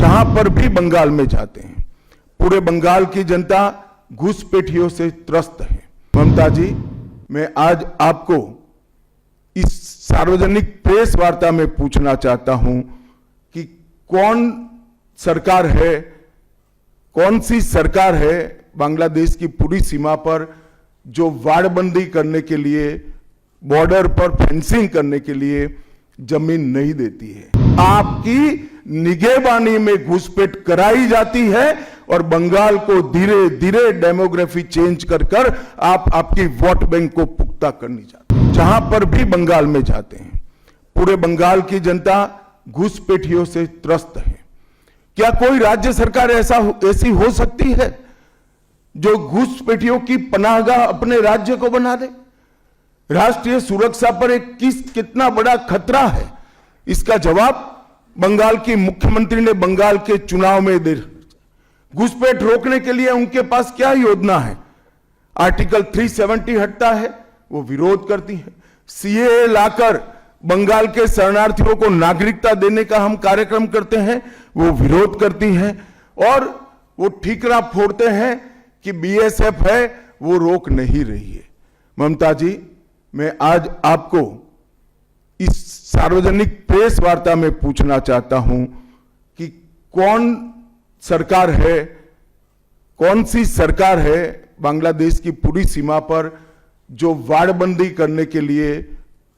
जहां पर भी बंगाल में जाते हैं पूरे बंगाल की जनता घुसपैठियों से त्रस्त है। ममता जी, मैं आज आपको इस सार्वजनिक प्रेस वार्ता में पूछना चाहता हूं कि कौन सी सरकार है बांग्लादेश की पूरी सीमा पर जो वाड़बंदी करने के लिए, बॉर्डर पर फेंसिंग करने के लिए जमीन नहीं देती है। आपकी निगहबानी में घुसपैठ कराई जाती है और बंगाल को धीरे धीरे डेमोग्राफी चेंज कर आप आपकी वोट बैंक को पुख्ता करनी चाहते हैं। जहां पर भी बंगाल में जाते हैं पूरे बंगाल की जनता घुसपैठियों से त्रस्त है। क्या कोई राज्य सरकार ऐसी हो सकती है जो घुसपैठियों की पनाहगाह अपने राज्य को बना दे? राष्ट्रीय सुरक्षा पर कितना बड़ा खतरा है, इसका जवाब बंगाल की मुख्यमंत्री ने बंगाल के चुनाव में दे। घुसपैठ रोकने के लिए उनके पास क्या योजना है? आर्टिकल 370 हटता है, वो विरोध करती है। सीएए लाकर बंगाल के शरणार्थियों को नागरिकता देने का हम कार्यक्रम करते हैं, वो विरोध करती हैं। और वो ठीकरा फोड़ते हैं कि बीएसएफ है, वो रोक नहीं रही है। ममता जी, मैं आज आपको इस सार्वजनिक प्रेस वार्ता में पूछना चाहता हूं कि कौन सी सरकार है बांग्लादेश की पूरी सीमा पर जो वाड़बंदी करने के लिए,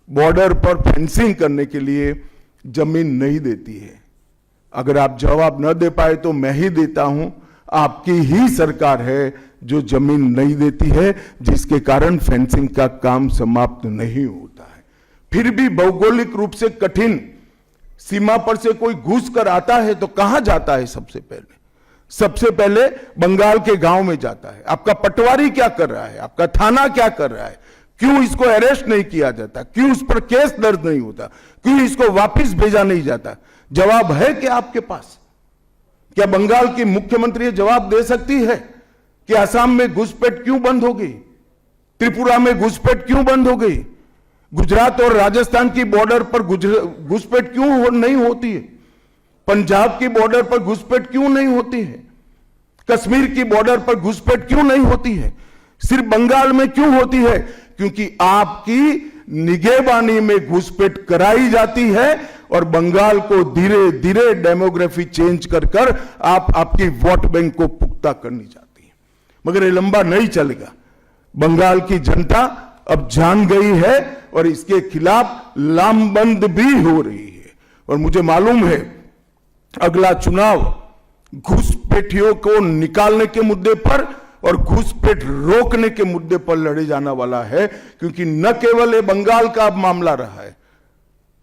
बॉर्डर पर फेंसिंग करने के लिए जमीन नहीं देती है? अगर आप जवाब न दे पाए तो मैं ही देता हूं। आपकी ही सरकार है जो जमीन नहीं देती है, जिसके कारण फेंसिंग का काम समाप्त नहीं होता है। फिर भी भौगोलिक रूप से कठिन सीमा पर से कोई घुस कर आता है तो कहां जाता है? सबसे पहले बंगाल के गांव में जाता है। आपका पटवारी क्या कर रहा है? आपका थाना क्या कर रहा है? क्यों इसको अरेस्ट नहीं किया जाता? क्यों उस पर केस दर्ज नहीं होता? क्यों इसको वापस भेजा नहीं जाता? जवाब है क्या आपके पास? क्या बंगाल की मुख्यमंत्री जवाब दे सकती है कि असम में घुसपैठ क्यों बंद हो गई? त्रिपुरा में घुसपैठ क्यों बंद हो गई? गुजरात और राजस्थान की बॉर्डर पर घुसपैठ क्यों नहीं होती है? पंजाब की बॉर्डर पर घुसपैठ क्यों नहीं होती है? कश्मीर की बॉर्डर पर घुसपैठ क्यों नहीं होती है? सिर्फ बंगाल में क्यों होती है? क्योंकि आपकी निगहबानी में घुसपैठ कराई जाती है और बंगाल को धीरे धीरे डेमोग्राफी चेंज कर आप आपकी वोट बैंक को पुख्ता करनी चाहती है। मगर ये लंबा नहीं चलेगा। बंगाल की जनता अब जान गई है और इसके खिलाफ लामबंद भी हो रही है। और मुझे मालूम है अगला चुनाव घुसपैठियों को निकालने के मुद्दे पर और घुसपैठ रोकने के मुद्दे पर लड़े जाने वाला है, क्योंकि न केवल ये बंगाल का अब मामला रहा है।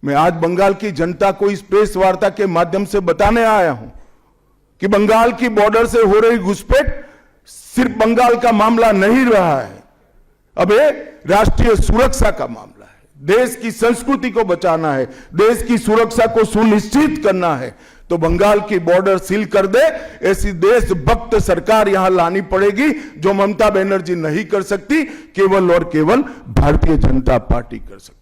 मैं आज बंगाल की जनता को इस प्रेस वार्ता के माध्यम से बताने आया हूं कि बंगाल की बॉर्डर से हो रही घुसपैठ सिर्फ बंगाल का मामला नहीं रहा है, अब ये राष्ट्रीय सुरक्षा का मामला है। देश की संस्कृति को बचाना है, देश की सुरक्षा को सुनिश्चित करना है, तो बंगाल की बॉर्डर सील कर दे, ऐसी देशभक्त सरकार यहां लानी पड़ेगी जो ममता बनर्जी नहीं कर सकती, केवल और केवल भारतीय जनता पार्टी कर सकती।